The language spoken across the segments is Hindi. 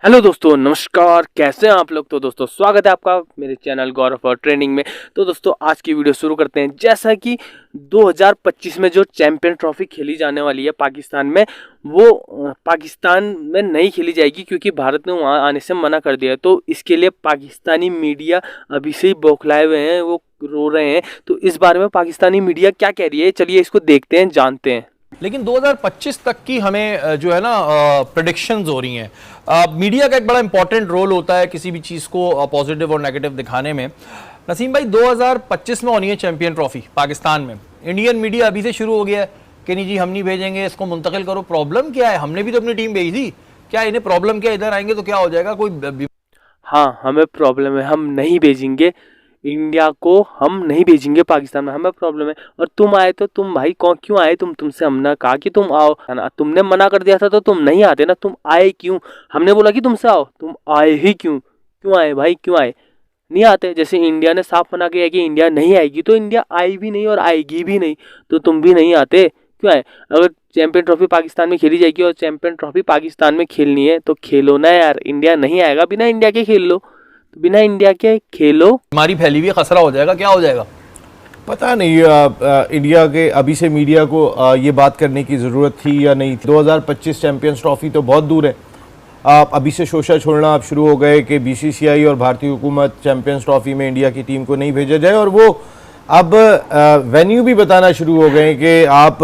हेलो दोस्तों, नमस्कार। कैसे हैं आप लोग। तो दोस्तों स्वागत है आपका मेरे चैनल गौरव और ट्रेनिंग में। तो दोस्तों आज की वीडियो शुरू करते हैं। जैसा कि 2025 में जो चैंपियन ट्रॉफी खेली जाने वाली है पाकिस्तान में, वो पाकिस्तान में नहीं खेली जाएगी क्योंकि भारत ने वहां आने से मना कर दिया है। तो इसके लिए पाकिस्तानी मीडिया अभी से ही बौखलाए हुए हैं, वो रो रहे हैं। तो इस बारे में पाकिस्तानी मीडिया क्या कह रही है, चलिए इसको देखते हैं, जानते हैं। लेकिन 2025 तक की हमें जो है ना प्रेडिक्शंस हो रही हैं। मीडिया का एक बड़ा इंपॉर्टेंट रोल होता है किसी भी चीज़ को पॉजिटिव और नेगेटिव दिखाने में। नसीम भाई, 2025 में होनी है चैंपियन ट्रॉफी पाकिस्तान में। इंडियन मीडिया अभी से शुरू हो गया है कि नहीं जी हम नहीं भेजेंगे, इसको मुंतकिल करो। प्रॉब्लम क्या है? हमने भी तो अपनी टीम भेजी थी। क्या इन्हें प्रॉब्लम क्या? इधर आएंगे तो क्या हो जाएगा? हाँ, हमें प्रॉब्लम है, हम नहीं भेजेंगे इंडिया को, हम नहीं भेजेंगे पाकिस्तान में, हमें प्रॉब्लम है। और तुम आए तो तुम भाई क्यों आए? तुमसे हमने कहा कि तुम आओ, है ना। तुमने मना कर दिया था तो तुम नहीं आते ना, तुम आए क्यों? हमने बोला कि तुमसे आओ, तुम आए ही क्यों? क्यों आए भाई, क्यों आए? नहीं आते। जैसे इंडिया ने साफ मना किया कि इंडिया नहीं आएगी, तो इंडिया आई भी नहीं और आएगी भी नहीं, तो तुम भी नहीं आते, क्यों आए? अगर चैंपियन ट्रॉफी पाकिस्तान में खेली जाएगी और चैंपियन ट्रॉफी पाकिस्तान में खेलनी है तो खेलो ना यार। इंडिया नहीं आएगा, बिना इंडिया के खेल लो, तो बिना इंडिया के खेलो। बीमारी फैली हुई है, खसरा हो जाएगा, क्या हो जाएगा पता नहीं। इंडिया के अभी से मीडिया को ये बात करने की ज़रूरत थी या नहीं थी। 2025 चैंपियंस ट्रॉफी तो बहुत दूर है। अभी से शोशा छोड़ना आप शुरू हो गए कि बीसीसीआई और भारतीय हुकूमत चैंपियंस ट्रॉफी में इंडिया की टीम को नहीं भेजा जाए, और वो अब वेन्यू भी बताना शुरू हो गए कि आप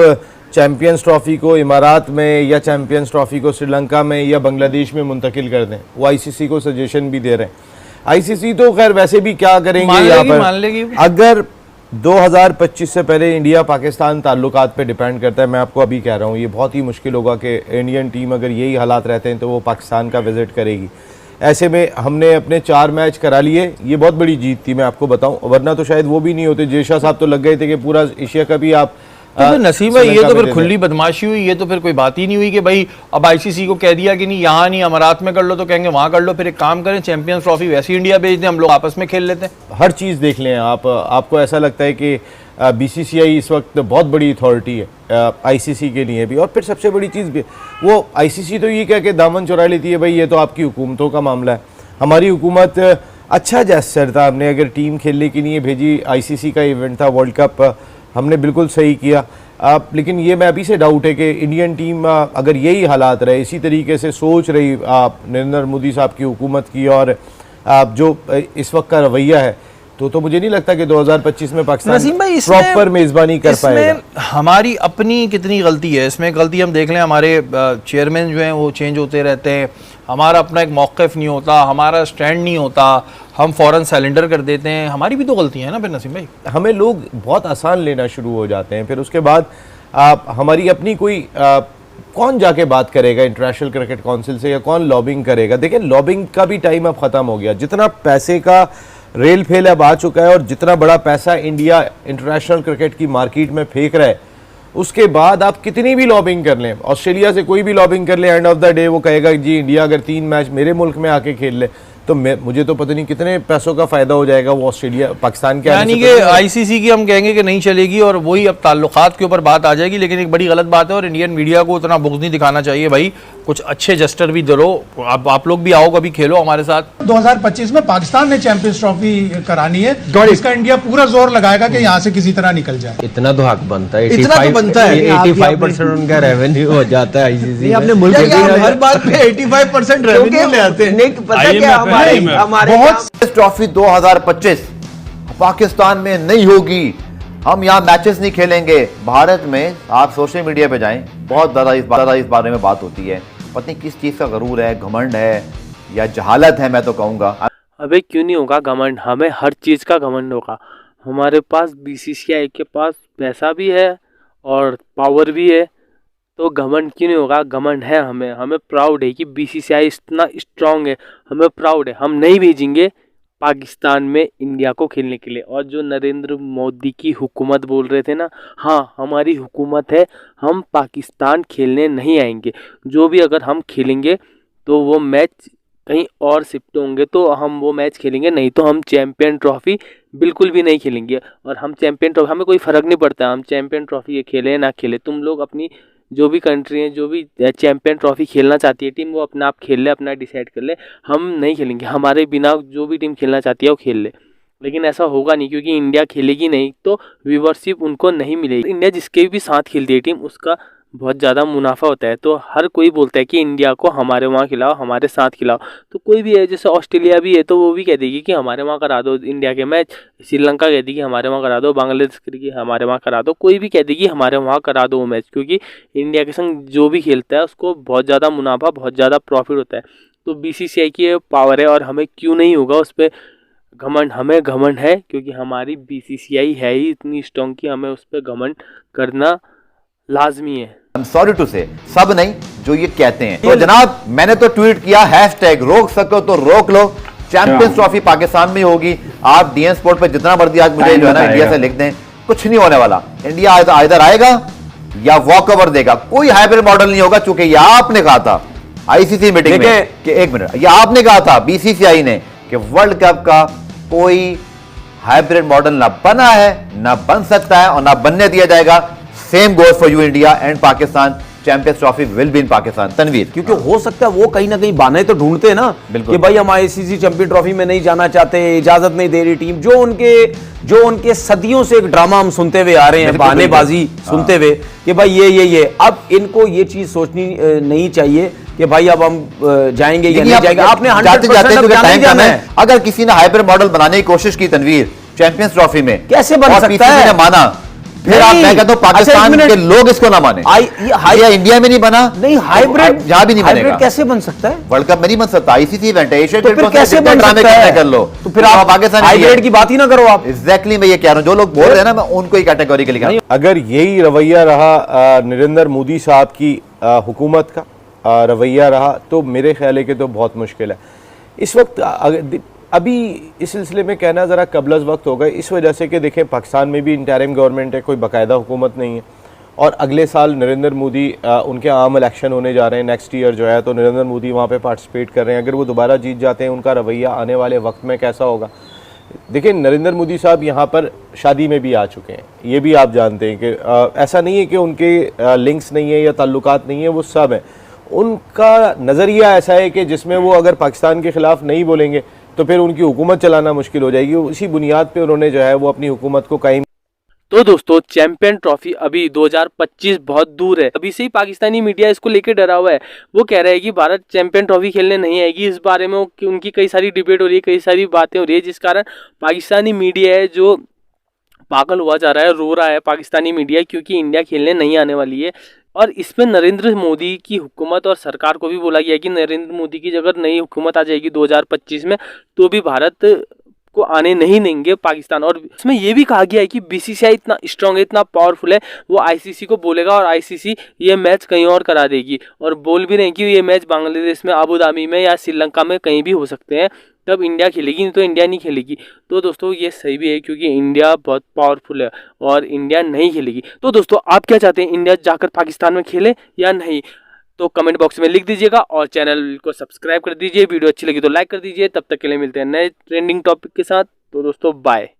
चैंपियंस ट्रॉफी को इमारात में या चैंपियंस ट्रॉफी को श्रीलंका में या बांग्लादेश में मुंतकिल कर दें। वो आईसीसी को सजेशन भी दे रहे हैं। आईसीसी तो खैर वैसे भी क्या करेंगे यहाँ पर, अगर 2025 से पहले इंडिया पाकिस्तान ताल्लुकात पे डिपेंड करता है। मैं आपको अभी कह रहा हूँ ये बहुत ही मुश्किल होगा कि इंडियन टीम, अगर यही हालात रहते हैं तो वो पाकिस्तान का विजिट करेगी। ऐसे में हमने अपने 4 मैच करा लिए, ये बहुत बड़ी जीत थी मैं आपको बताऊं, वरना तो शायद वो भी नहीं होते। जेशा साहब तो लग गए थे कि पूरा एशिया कप ही आप तो फिर नसीम भाई ये तो फिर खुली बदमाशी हुई। ये तो फिर कोई बात ही नहीं हुई कि भाई अब आईसीसी को कह दिया कि नहीं यहाँ नहीं अमारात में कर लो, तो कहेंगे वहाँ कर लो। फिर एक काम करें, चैंपियंस ट्रॉफी वैसे ही इंडिया भेज दें, हम लोग आपस में खेल लेते हैं। हर चीज़ देख लें आप। आपको ऐसा लगता है कि बीसीसीआई इस वक्त बहुत बड़ी अथॉरिटी है आईसीसी के लिए भी। और फिर सबसे बड़ी चीज़ भी, वो आईसीसी तो ये कह के दामन चुरा लेती है भाई ये तो आपकी हुकूमतों का मामला है। हमारी हुकूमत अच्छा जेस्चर था, हमने अगर टीम खेलने के लिए भेजी, आईसीसी का इवेंट था वर्ल्ड कप, हमने बिल्कुल सही किया। लेकिन ये मैं अभी से डाउट है कि इंडियन टीम अगर यही हालात रहे, इसी तरीके से सोच रही नरेंद्र मोदी साहब की हुकूमत की और जो इस वक्त का रवैया है, तो मुझे नहीं लगता कि 2025 में पाकिस्तान प्रॉपर मेज़बानी कर पाएगा। हमारी अपनी कितनी गलती है इसमें? गलती हम देख लें, हमारे चेयरमैन जो हैं वो चेंज होते रहते हैं, हमारा अपना एक मौक़िफ़ नहीं होता, हमारा स्टैंड नहीं होता, हम फ़ौरन सरेंडर कर देते हैं। हमारी भी तो गलती है ना फिर नसीम भाई। हमें लोग बहुत आसान लेना शुरू हो जाते हैं, फिर उसके बाद हमारी अपनी कोई कौन जाके बात करेगा इंटरनेशनल क्रिकेट काउंसिल से, या कौन लॉबिंग करेगा? देखिए लॉबिंग का भी टाइम अब ख़त्म हो गया। जितना पैसे का रेल फेल अब आ चुका है और जितना बड़ा पैसा इंडिया इंटरनेशनल क्रिकेट की मार्केट में फेंक रहा है, उसके बाद आप कितनी भी लॉबिंग कर लें, ऑस्ट्रेलिया से कोई भी लॉबिंग कर ले, एंड ऑफ द डे वो कहेगा जी इंडिया अगर 3 मैच मेरे मुल्क में आके खेल ले तो मुझे तो पता नहीं कितने पैसों का फायदा हो जाएगा वो ऑस्ट्रेलिया पाकिस्तान के। यानी कि आईसीसी की हम कहेंगे कि नहीं चलेगी और वही अब ताल्लुकात के ऊपर बात आ जाएगी। लेकिन एक बड़ी गलत बात है, और इंडियन मीडिया को उतना बुग़्ज़ नहीं दिखाना चाहिए भाई। कुछ अच्छे जस्टर भी दो, आप लोग भी आओ, कभी खेलो हमारे साथ। 2025 में पाकिस्तान ने चैंपियंस ट्रॉफी करानी है, इसका इंडिया पूरा जोर लगाएगा कि यहाँ से किसी तरह निकल जाए। इतना तो हक बनता है, इतना तो बनता है। 85% उनका रेवेन्यू हो जाता है आईसीसी। अपने मुल्क हर बात पे 85% रेवेन्यू ले आते हैं। पता क्या हमारे बहुत ट्रॉफी 2025 पाकिस्तान में नहीं होगी। हम यहाँ मैचेस नहीं खेलेंगे। भारत में आप सोशल मीडिया पे जाएं, बहुत ज़्यादा इस बारे में बात होती है। पता नहीं किस चीज़ का गरूर है, घमंड है या जहालत है, मैं तो कहूँगा। अबे क्यों नहीं होगा घमंड? हमें हर चीज़ का घमंड होगा। हमारे पास बीसीसीआई के पास पैसा भी है और पावर भी है, तो घमंड क्यों नहीं होगा? घमंड है हमें प्राउड है कि बीसीसीआई इतना स्ट्रांग है, हमें प्राउड है। हम नहीं भेजेंगे पाकिस्तान में इंडिया को खेलने के लिए। और जो नरेंद्र मोदी की हुकूमत बोल रहे थे ना, हाँ हमारी हुकूमत है, हम पाकिस्तान खेलने नहीं आएंगे। जो भी अगर हम खेलेंगे तो वो मैच कहीं और शिफ्ट होंगे तो हम वो मैच खेलेंगे, नहीं तो हम चैंपियन ट्रॉफी बिल्कुल भी नहीं खेलेंगे। और हम चैंपियन ट्रॉफी, हमें कोई फ़र्क नहीं पड़ता हम चैंपियन ट्रॉफी ये खेलें ना खेले। तुम लोग अपनी जो भी कंट्री है, जो भी चैंपियन ट्रॉफी खेलना चाहती है टीम, वो अपना आप खेल ले, अपना डिसाइड कर ले, हम नहीं खेलेंगे, हमारे बिना जो भी टीम खेलना चाहती है वो खेल ले। लेकिन ऐसा होगा नहीं, क्योंकि इंडिया खेलेगी नहीं तो व्यूवरशिप उनको नहीं मिलेगी। इंडिया जिसके भी साथ खेलती है टीम, उसका बहुत ज़्यादा मुनाफा होता है। तो हर कोई बोलता है कि इंडिया को हमारे वहाँ खिलाओ, हमारे साथ खिलाओ। तो कोई भी है, जैसे ऑस्ट्रेलिया भी है, तो वो भी कह देगी कि हमारे वहाँ करा दो इंडिया के मैच। श्रीलंका कह देगी हमारे वहाँ करा दो, बांग्लादेश की हमारे वहाँ करा दो, कोई भी कह देगी हमारे वहाँ करा दो वो मैच, क्योंकि इंडिया के संग जो भी खेलता है उसको बहुत ज़्यादा मुनाफा, बहुत ज़्यादा प्रॉफिट होता है। तो BCCI की ये पावर है, और हमें क्यों नहीं होगा उस पर घमंड। हमें घमंड है क्योंकि हमारी BCCI है ही इतनी स्ट्रॉन्ग कि हमें उस पर घमंड करना लाजमी है। I'm sorry to say, सब नहीं जो ये कहते हैं। तो जनाब, मैंने तो ट्वीट किया हैशटैग रोक सको तो रोक लो, चैंपियंस ट्रॉफी पाकिस्तान में होगी। आप DN स्पोर्ट पे जितना मर्जी आज मुझे जो है ना इंडिया से लिख दें, कुछ नहीं होने वाला। इंडिया इधर आएगा या वॉक ओवर देगा, कोई हाइब्रिड मॉडल नहीं होगा। चूंकि ये आपने कहा था ICC मीटिंग में कि 1 मिनट, ये आपने कहा था BCCI ने कि वर्ल्ड कप का कोई हाइब्रिड मॉडल ना बना है, ना बन सकता है और ना बनने दिया जाएगा। Same goes for you India and Pakistan, champions trophy will be in Pakistan. Tanveer, क्योंकि हो सकता है वो कहीं ना कहीं बहाने तो ढूंढते हैं ना कि भाई हम ICC चैंपियन ट्रॉफी में नहीं जाना चाहते, इजाजत नहीं दे रही टीम। जो उनके सदियों से एक ड्रामा हम सुनते हुए आ रहे हैं, बहानेबाजी सुनते हुए कि भाई ये अब इनको ये चीज सोचनी नहीं चाहिए कि भाई अब हम जाएंगे या नहीं जाएंगे। आपने 100% अब जाना ही जाना है। अगर किसी ने हाइब्रिड मॉडल बनाने की कोशिश की तनवीर चैंपियंस ट्रॉफी में, कैसे बन और सकता PCB है? ने माना, फिर आप, मैं कहता हूं पाकिस्तान के लोग इसको ना माने। या इंडिया में नहीं बना, नहीं हाइब्रिड, जहां भी नहीं बनेगा। हाइब्रिड कैसे बन सकता है? वर्ल्ड कप में नहीं बन सकता, ICC इवेंट है, एशिया तो फिर कैसे बन सकता है? कर लो। तो फिर आप पाकिस्तान हाइब्रिड की बात ही ना करो आप। एग्जैक्टली मैं ये कह रहा हूं, जो लोग बोल रहे हैं ना, मैं उनको ही कैटेगरी के लिखा। अगर यही रवैया रहा नरेंद्र मोदी साहब की हुकूमत का रवैया रहा, तो मेरे ख्याल है कि तो बहुत मुश्किल है इस वक्त। अभी इस सिलसिले में कहना ज़रा कबलज वक्त होगा, इस वजह से कि देखें पाकिस्तान में भी इंटरिम गवर्नमेंट है, कोई बाकायदा हुकूमत नहीं है। और अगले साल नरेंद्र मोदी उनके आम इलेक्शन होने जा रहे हैं नेक्स्ट ईयर जो है, तो नरेंद्र मोदी वहाँ पे पार्टिसिपेट कर रहे हैं। अगर वो दोबारा जीत जाते हैं, उनका रवैया आने वाले वक्त में कैसा होगा? देखिए, नरेंद्र मोदी साहब यहाँ पर शादी में भी आ चुके हैं, ये भी आप जानते हैं कि ऐसा नहीं है कि उनके लिंक्स नहीं है या ताल्लुकात नहीं है, वो सब हैं। उनका नज़रिया ऐसा है कि जिसमें वो अगर पाकिस्तान के ख़िलाफ़ नहीं बोलेंगे तो फिर उनकी हुकूमत चलाना मुश्किल हो जाएगी। उसी बुनियाद पे उन्होंने जो है वो अपनी हुकूमत को कायम। तो दोस्तों, चैंपियन ट्रॉफी अभी 2025 बहुत दूर है। अभी से ही पाकिस्तानी मीडिया इसको लेकर डरा हुआ है। वो कह रहा है कि भारत चैंपियन ट्रॉफी खेलने नहीं आएगी। इस बारे में उनकी कई सारी डिबेट हो रही है, कई सारी बातें हो रही है, जिस कारण पाकिस्तानी मीडिया है जो पागल हुआ जा रहा है, रो रहा है पाकिस्तानी मीडिया, क्योंकि इंडिया खेलने नहीं आने वाली है। और इसमें नरेंद्र मोदी की हुकूमत और सरकार को भी बोला गया कि नरेंद्र मोदी की अगर नई हुकूमत आ जाएगी 2025 में, तो भी भारत को आने नहीं देंगे पाकिस्तान। और इसमें यह भी कहा गया है कि BCCI इतना स्ट्रांग है, इतना पावरफुल है, वो ICC को बोलेगा और ICC ये मैच कहीं और करा देगी। और बोल भी रहे हैं कि ये मैच बांग्लादेश में, अबू धाबी में या श्रीलंका में कहीं भी हो सकते हैं, तब इंडिया खेलेगी, नहीं तो इंडिया नहीं खेलेगी। तो दोस्तों, ये सही भी है क्योंकि इंडिया बहुत पावरफुल है और इंडिया नहीं खेलेगी। तो दोस्तों, आप क्या चाहते हैं, इंडिया जाकर पाकिस्तान में खेले या नहीं? तो कमेंट बॉक्स में लिख दीजिएगा और चैनल को सब्सक्राइब कर दीजिए। वीडियो अच्छी लगी तो लाइक कर दीजिए। तब तक के लिए मिलते हैं नए ट्रेंडिंग टॉपिक के साथ। तो दोस्तों, बाय।